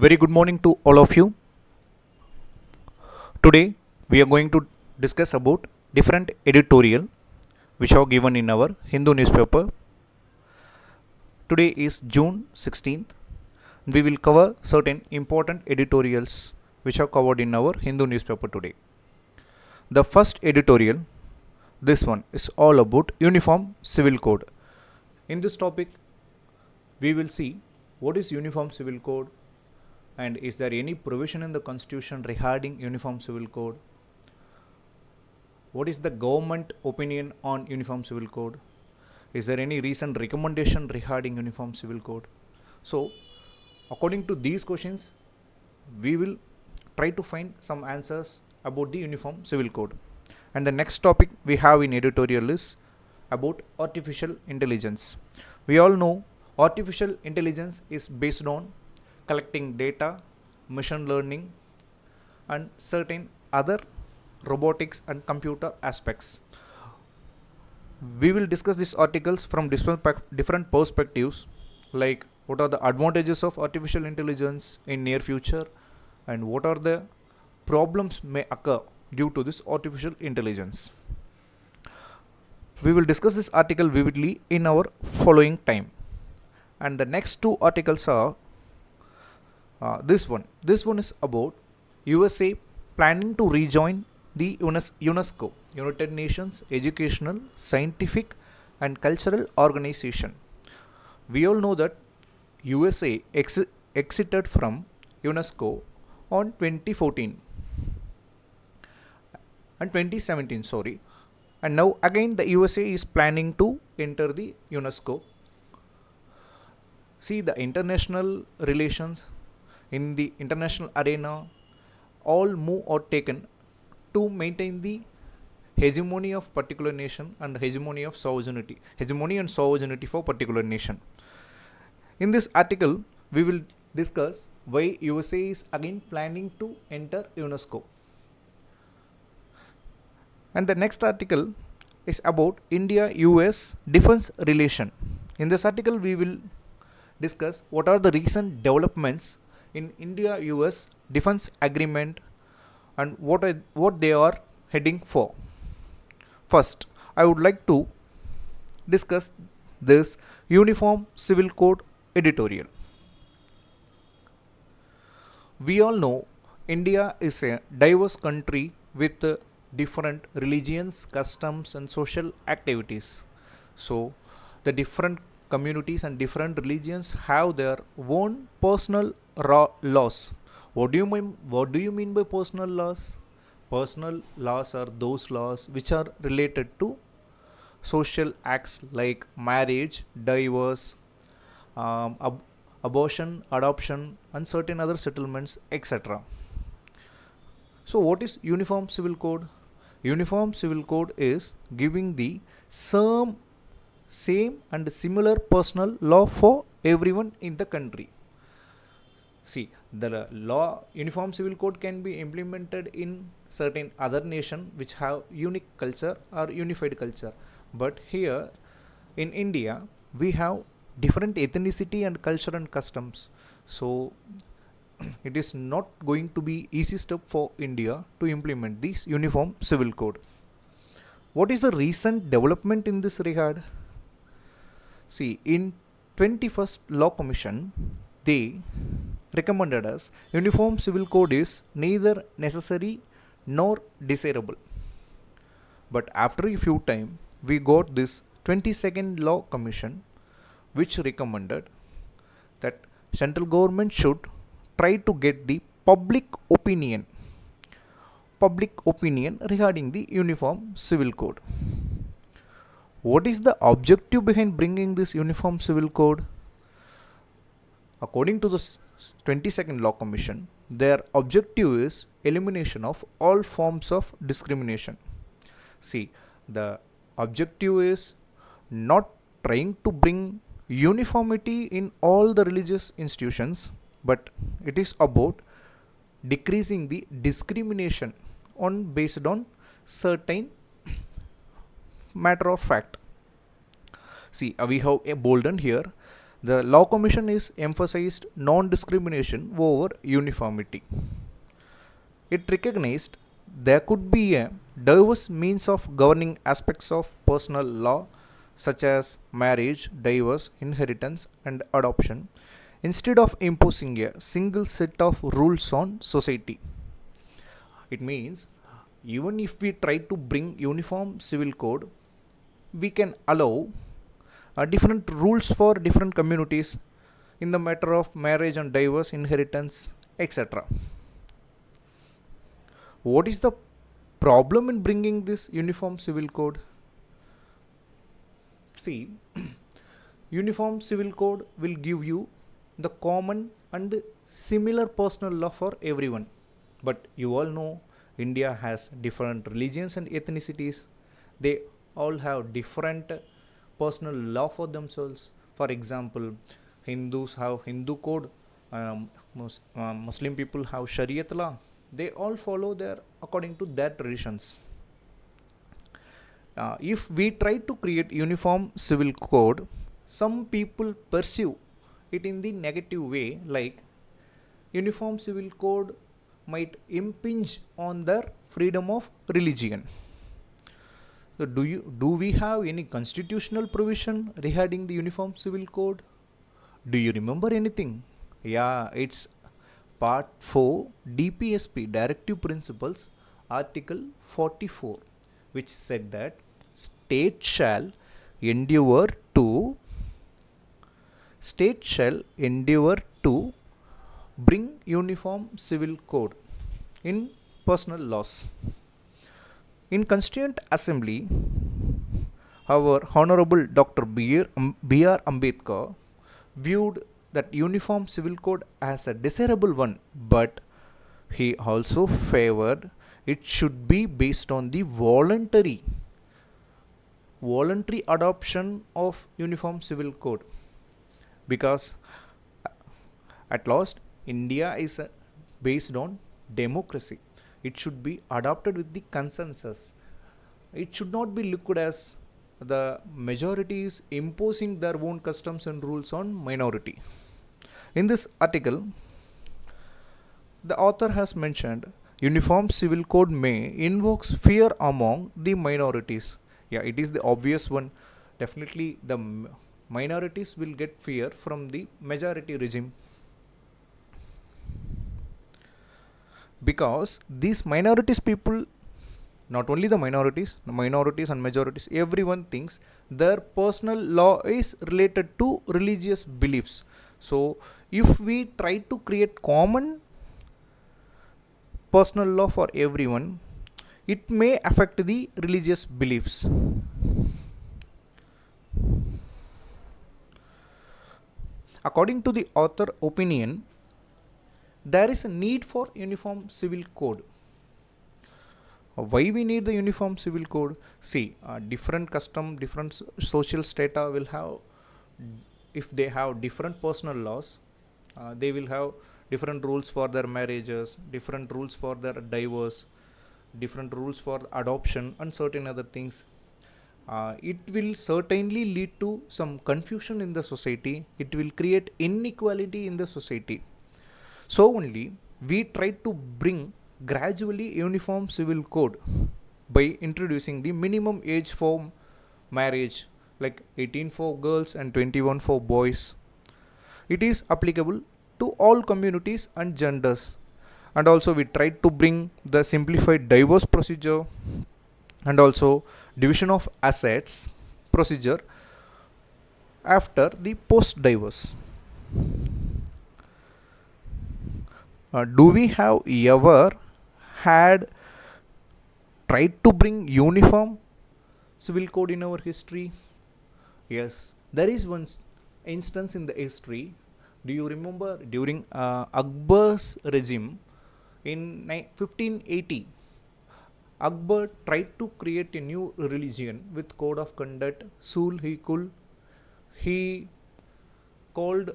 Very good morning to all of you. Today we are going to discuss about different editorial which are given in our Hindu newspaper. Today is June 16th. We will cover certain important editorials which are covered in our Hindu newspaper today. The first editorial, this one, is all about Uniform Civil Code. In this topic, we will see what is Uniform Civil Code and is there any provision in the constitution regarding Uniform Civil Code. What is the government opinion on Uniform Civil Code? Is there any recent recommendation regarding Uniform Civil Code? So, according to these questions, we will try to find some answers about the Uniform Civil Code. And the next topic we have in editorial is about artificial intelligence. We all know artificial intelligence is based on collecting data, machine learning, and certain other robotics and computer aspects. We will discuss these articles from different perspectives, like what are the advantages of artificial intelligence in near future and what are the problems may occur due to this artificial intelligence. We will discuss this article vividly in our following time. And the next two articles are this one is about USA planning to rejoin the UNESCO, United Nations Educational, Scientific and Cultural Organization. We all know that USA exited from UNESCO on 2014 and 2017, and now again the USA is planning to enter the UNESCO. See, the international relations in the international arena, all move are taken to maintain the hegemony of particular nation and hegemony and sovereignty for particular nation. In this article, we will discuss why USA is again planning to enter UNESCO. And the next article is about India-US defense relation. In this article, we will discuss what are the recent developments in India-US defense agreement and what they are heading for. First, I would like to discuss this Uniform Civil Code editorial. We all know India is a diverse country with different religions, customs and social activities. So, the different communities and different religions have their own personal laws. What do you mean by personal laws? Personal laws are those laws which are related to social acts like marriage, divorce, abortion, adoption and certain other settlements, etc. So what is Uniform Civil Code? Uniform Civil Code is giving the same and similar personal law for everyone in the country. See, the law Uniform Civil Code can be implemented in certain other nation which have unique culture or unified culture. But here in India, we have different ethnicity and culture and customs. So it is not going to be easy step for India to implement this Uniform Civil Code. What is the recent development in this regard? See, in 21st Law Commission, they recommended us Uniform Civil Code is neither necessary nor desirable. But after a few time, we got this 22nd Law Commission which recommended that central government should try to get the public opinion regarding the Uniform Civil Code. What is the objective behind bringing this Uniform Civil Code? According to the 22nd Law Commission, their objective is elimination of all forms of discrimination. See, the objective is not trying to bring uniformity in all the religious institutions, but it is about decreasing the discrimination based on certain matter of fact. See, we have a boldened here The Law Commission is emphasized non-discrimination over uniformity. It recognized there could be a diverse means of governing aspects of personal law such as marriage, divorce, inheritance, and adoption instead of imposing a single set of rules on society. It means even if we try to bring uniform civil code, we can allow different rules for different communities in the matter of marriage and divorce, inheritance, etc. What is the problem in bringing this uniform civil code? See, uniform civil code will give you the common and similar personal law for everyone. But you all know India has different religions and ethnicities. They all have different personal law for themselves. For example, Hindus have Hindu code, Muslim people have Shariat law. They all follow their according to their traditions. If we try to create uniform civil code, some people perceive it in the negative way, like uniform civil code might impinge on their freedom of religion. So do we have any constitutional provision regarding the uniform civil code? Do you remember anything? Yeah, it's part 4 DPSP Directive Principles, Article 44, which said that state shall endeavor to bring uniform civil code in personal laws. In Constituent Assembly, our Honorable Dr. B.R. Ambedkar viewed that uniform civil code as a desirable one, but he also favored it should be based on the voluntary adoption of uniform civil code, because at last India is based on democracy. It should be adopted with the consensus. It should not be looked as the majority is imposing their own customs and rules on minority. In this article, the author has mentioned uniform civil code may invoke fear among the minorities. Yeah, it is the obvious one. Definitely the minorities will get fear from the majority regime, because these minorities people, not only the minorities and majorities, everyone thinks their personal law is related to religious beliefs. So if we try to create common personal law for everyone, it may affect the religious beliefs. According to the author opinion, there is a need for uniform civil code. Why we need the uniform civil code? See, different custom, different social strata will have, if they have different personal laws, they will have different rules for their marriages, different rules for their divorce, different rules for adoption, and certain other things. It will certainly lead to some confusion in the society. It will create inequality in the society. So only we try to bring gradually uniform civil code by introducing the minimum age for marriage, like 18 for girls and 21 for boys. It is applicable to all communities and genders. And also we tried to bring the simplified divorce procedure and also division of assets procedure after the post divorce. Do we have ever had tried to bring uniform civil code in our history? Yes, there is one instance in the history. Do you remember during Akbar's regime in 1580? Akbar tried to create a new religion with code of conduct, Sul-Hi-Kul. He called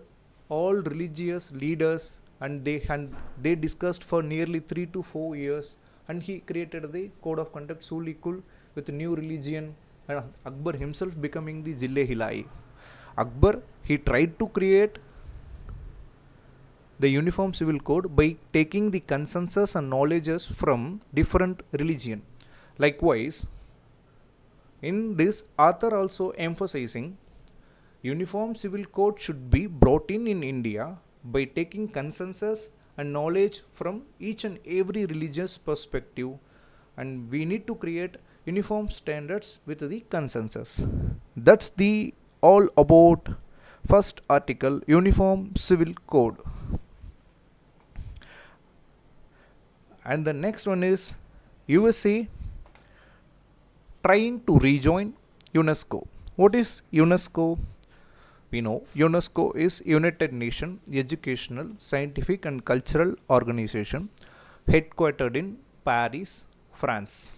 all religious leaders and they discussed for nearly 3 to 4 years, and he created the code of conduct Sul-Hi-Kul with new religion, and Akbar himself becoming the Jille Hilai. Akbar, he tried to create the uniform civil code by taking the consensus and knowledges from different religion. Likewise, in this author also emphasizing uniform civil code should be brought in India by taking consensus and knowledge from each and every religious perspective, and we need to create uniform standards with the consensus. That's the all about first article, uniform civil code. And the next one is USA trying to rejoin UNESCO. What is UNESCO? We know UNESCO is United Nations Educational, Scientific and Cultural Organization headquartered in Paris, France.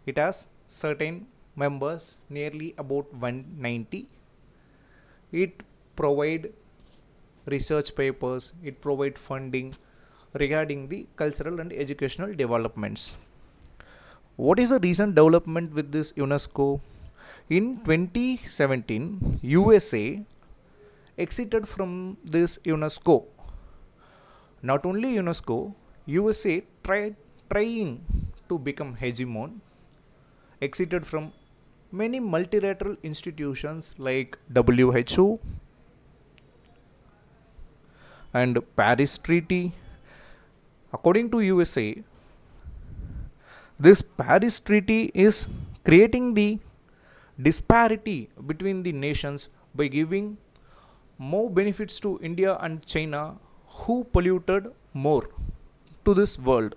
It has certain members, nearly about 190. It provide research papers, it provide funding regarding the cultural and educational developments. What is the recent development with this UNESCO? In 2017, USA exited from this UNESCO. Not only UNESCO, USA trying to become hegemon, exited from many multilateral institutions like WHO and Paris Treaty. According to USA, this Paris Treaty is creating the disparity between the nations by giving more benefits to India and China, who polluted more to this world.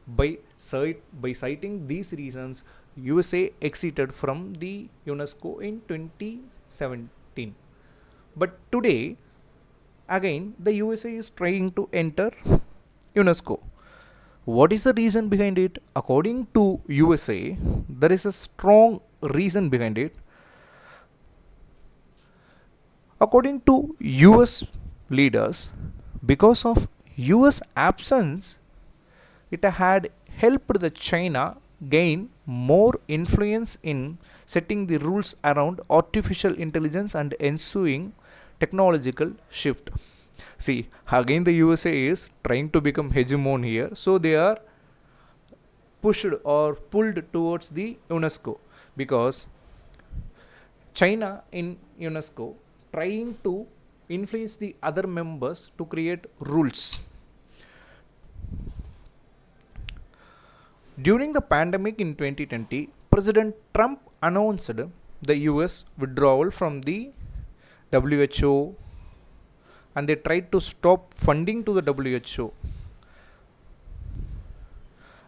By citing these reasons, USA exited from the UNESCO in 2017. But today, again, the USA is trying to enter UNESCO. What is the reason behind it? According to USA, there is a strong reason behind it. According to US leaders, because of US absence, it had helped the China gain more influence in setting the rules around artificial intelligence and ensuing technological shift. See, again the USA is trying to become hegemon here, so they are pushed or pulled towards the UNESCO, because China in UNESCO trying to influence the other members to create rules. During the pandemic in 2020, President Trump announced the US withdrawal from the WHO, and they tried to stop funding to the WHO.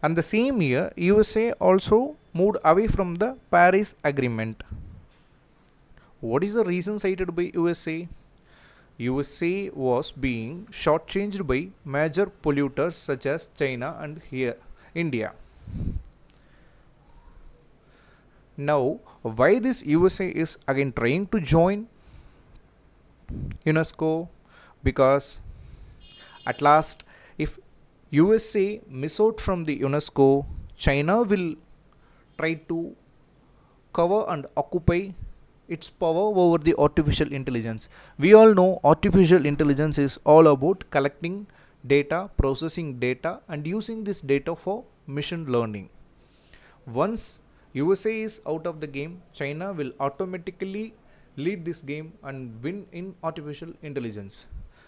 And the same year, USA also moved away from the Paris Agreement. What is the reason cited by USA? USA was being shortchanged by major polluters such as China and here India. Now, why this USA is again trying to join UNESCO? Because at last, if USA miss out from the UNESCO, China will try to cover and occupy its power over the artificial intelligence. We all know artificial intelligence is all about collecting data, processing data, and using this data for machine learning. Once USA is out of the game, China will automatically lead this game and win in artificial intelligence.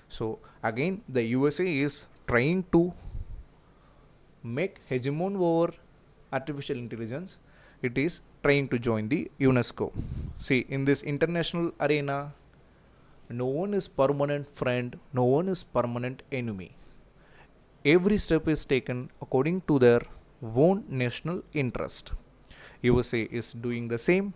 So again, the USA is trying to make hegemon over artificial intelligence. It is trying to join the UNESCO. See, in this international arena, no one is permanent friend, no one is permanent enemy. Every step is taken according to their own national interest. USA is doing the same,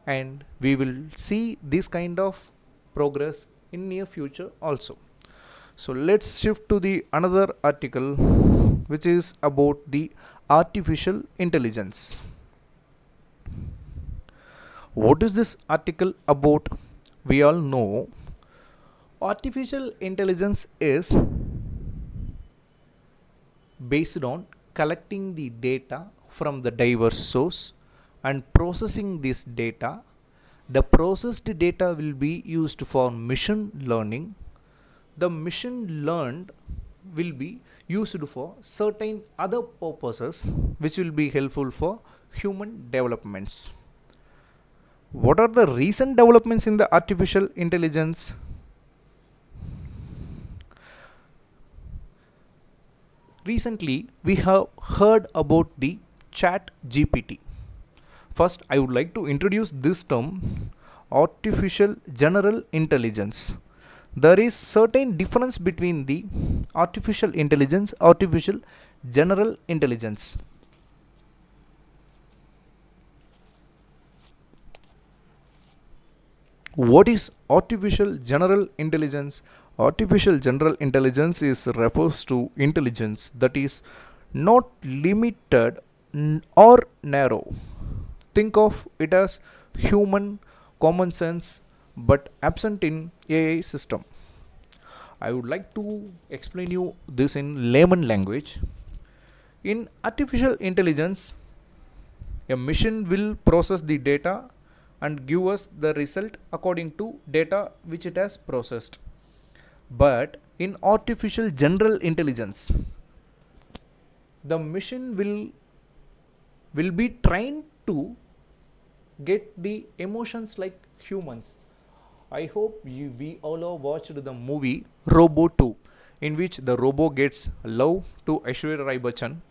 and we will see this kind of progress in near future also. So let's shift to the another article, which is about the artificial intelligence. What is this article about? We all know artificial intelligence is based on collecting the data from the diverse source and processing this data. The processed data will be used for machine learning. The machine learned will be used for certain other purposes which will be helpful for human developments. What are the recent developments in the artificial intelligence? Recently, we have heard about the chat GPT. First, I would like to introduce this term, artificial general intelligence. There is certain difference between the artificial intelligence, artificial general intelligence. What is artificial general intelligence? Artificial general intelligence is refers to intelligence that is not limited or narrow. Think of it as human common sense but absent in AI system. I would like to explain you this in layman language. In artificial intelligence, a machine will process the data and give us the result according to data which it has processed. But in artificial general intelligence, the machine will be trained to get the emotions like humans. I hope we all have watched the movie Robo 2, in which the robo gets love to Aishwarya Rai Bachchan.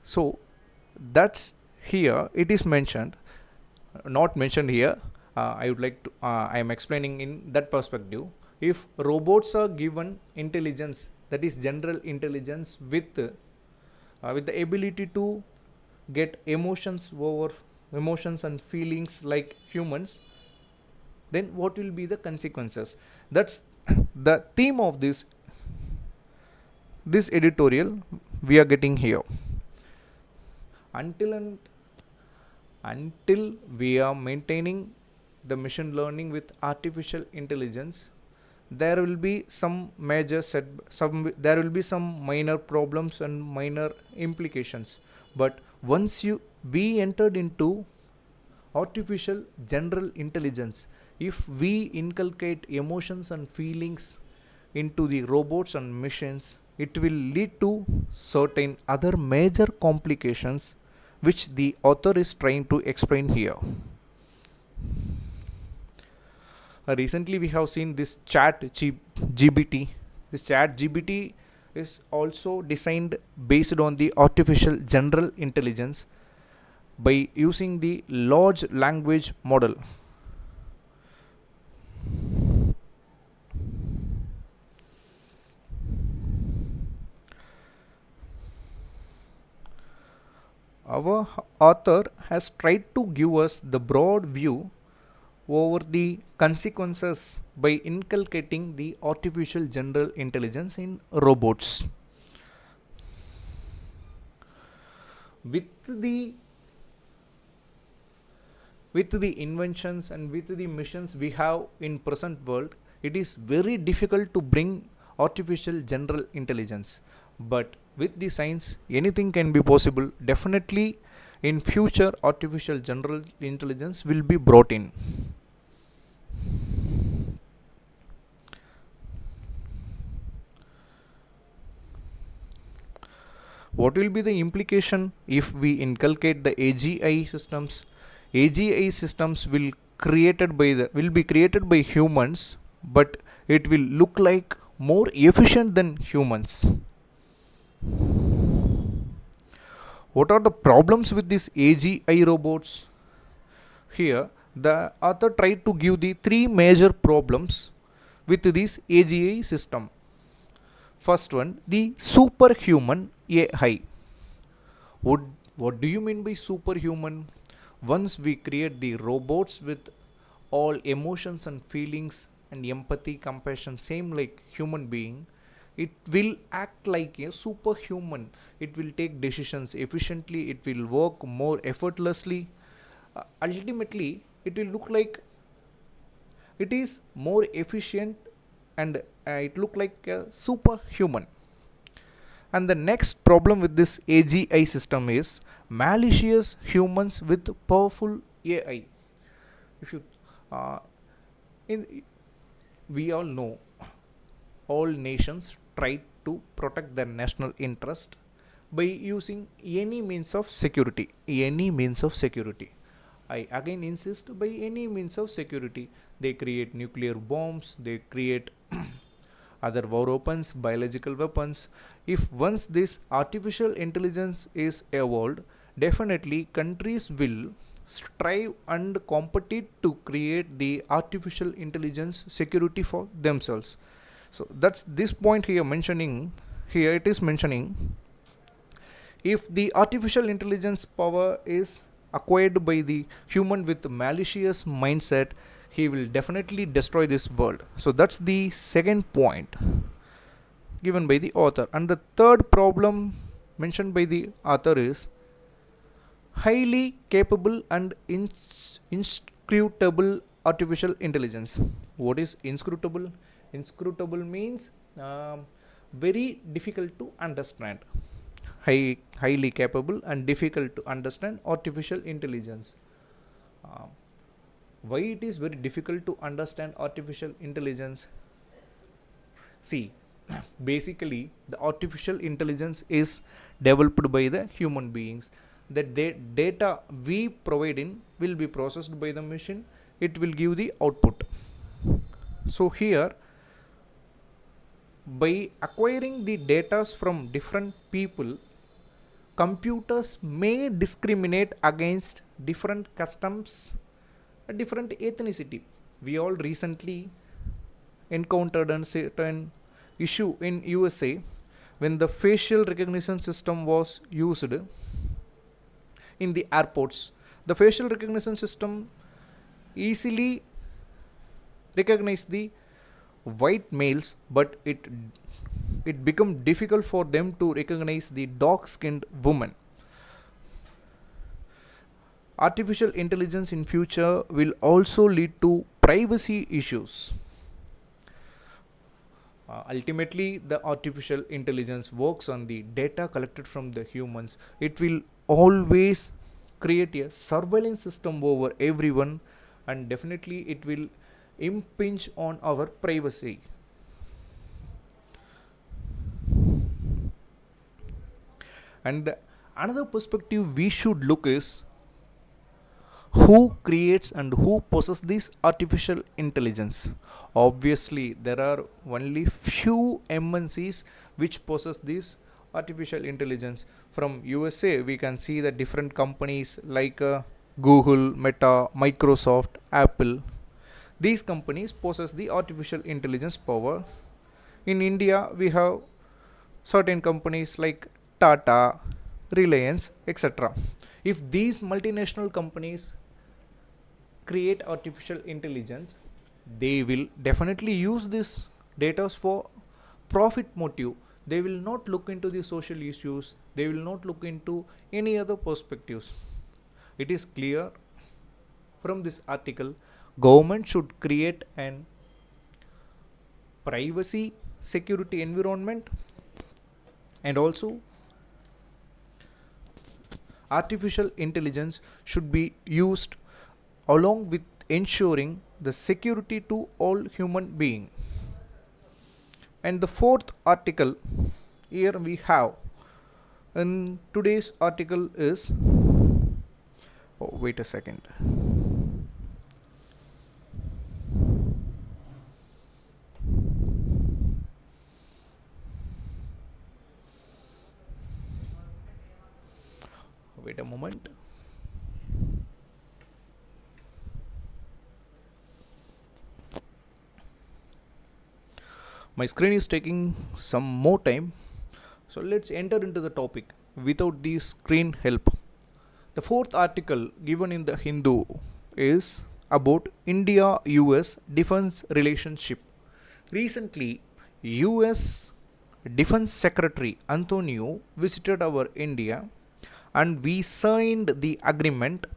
So that's here it is mentioned, not mentioned here. I would like to. I am explaining in that perspective. If robots are given intelligence, that is general intelligence with the ability to get emotions and feelings like humans, then what will be the consequences? That's the theme of this editorial we are getting here. Until we are maintaining the machine learning with artificial intelligence, there will be some there will be some minor problems and minor implications. But once we entered into artificial general intelligence, if we inculcate emotions and feelings into the robots and machines, it will lead to certain other major complications which the author is trying to explain here. Recently we have seen this GPT. This chat GPT is also designed based on the artificial general intelligence by using the large language model. Our author has tried to give us the broad view over the consequences by inculcating the artificial general intelligence in robots. With the inventions and with the missions we have in present world, it is very difficult to bring artificial general intelligence. But with the science, anything can be possible. Definitely in future artificial general intelligence will be brought in. What will be the implication if we inculcate the AGI systems? AGI systems will be created by humans, but it will look like more efficient than humans. What are the problems with these AGI robots? Here, the author tried to give the three major problems with this AGI system. First one, the superhuman AI. What do you mean by superhuman? Once we create the robots with all emotions and feelings and empathy, compassion, same like human being, it will act like a superhuman. It will take decisions efficiently. It will work more effortlessly. Ultimately, it will look like it is more efficient and it look like a superhuman. And the next problem with this AGI system is malicious humans with powerful AI. If you, uh, in, we all know all nations try to protect their national interest by using any means of security. Any means of security. I again insist, by any means of security. They create nuclear bombs, they create other war weapons, biological weapons. If once this artificial intelligence is evolved, definitely countries will strive and compete to create the artificial intelligence security for themselves. So that's this point here mentioning. Here it is mentioning, if the artificial intelligence power is acquired by the human with malicious mindset, he will definitely destroy this world. So that's the second point given by the author. And the third problem mentioned by the author is highly capable and inscrutable artificial intelligence. What is inscrutable? Inscrutable means very difficult to understand. Highly capable and difficult to understand artificial intelligence. Why it is very difficult to understand artificial intelligence? See, basically the artificial intelligence is developed by the human beings. That the data we provide in will be processed by the machine. It will give the output. So here, by acquiring the data from different people, computers may discriminate against different customs, a different ethnicity. We all recently encountered a certain issue in USA when the facial recognition system was used in the airports. The facial recognition system easily recognized the white males, but it become difficult for them to recognize the dark skinned woman. Artificial intelligence in future will also lead to privacy issues. Ultimately, the artificial intelligence works on the data collected from the humans. It will always create a surveillance system over everyone, and definitely it will impinge on our privacy. And another perspective we should look is who creates and who possesses this artificial intelligence. Obviously there are only few MNCs which possess this artificial intelligence. From USA we can see the different companies like Google, Meta, Microsoft, Apple. These companies possess the artificial intelligence power. In India we have certain companies like Tata, Reliance, etc. If these multinational companies create artificial intelligence, they will definitely use this data for profit motive. They will not look into the social issues, they will not look into any other perspectives. It is clear from this article, government should create an privacy security environment, and also artificial intelligence should be used along with ensuring the security to all human beings. And the fourth article here we have in today's article is, oh wait a second, wait a moment. My screen is taking some more time, so let's enter into the topic without the screen help. The fourth article given in the Hindu is about India US defense relationship. Recently, US Defense Secretary Antonio visited our India and we signed the agreement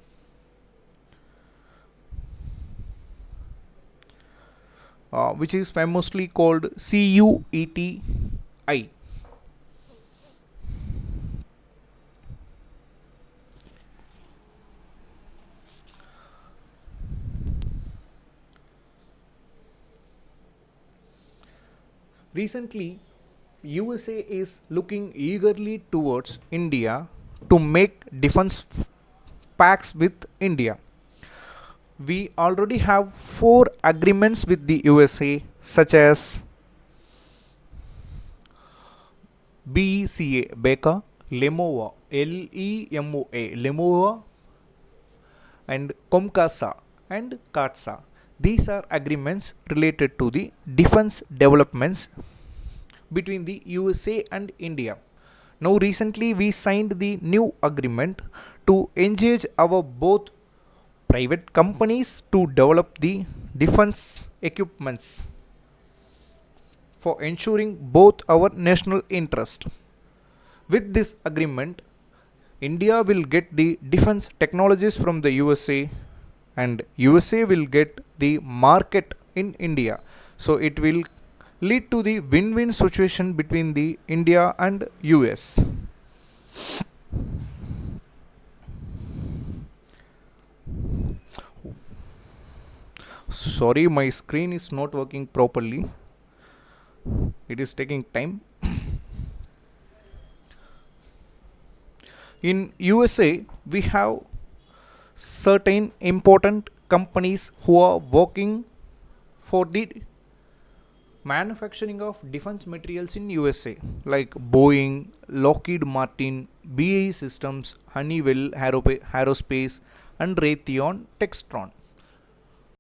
which is famously called CUETI. Recently, USA is looking eagerly towards India to make defense pacts with India. We already have 4 agreements with the USA, such as BECA, Beka, Lemova, LEMOA, Lemova, and Comcasa and CATSA. These are agreements related to the defense developments between the USA and India. Now, recently we signed the new agreement to engage our both private companies to develop the defense equipments for ensuring both our national interest. With this agreement, India will get the defense technologies from the USA and USA will get the market in India. So it will lead to the win-win situation between the India and US. Sorry, my screen is not working properly. It is taking time. In USA, we have certain important companies who are working for the manufacturing of defense materials in USA, like Boeing, Lockheed Martin, BAE Systems, Honeywell Aerospace, and Raytheon Textron.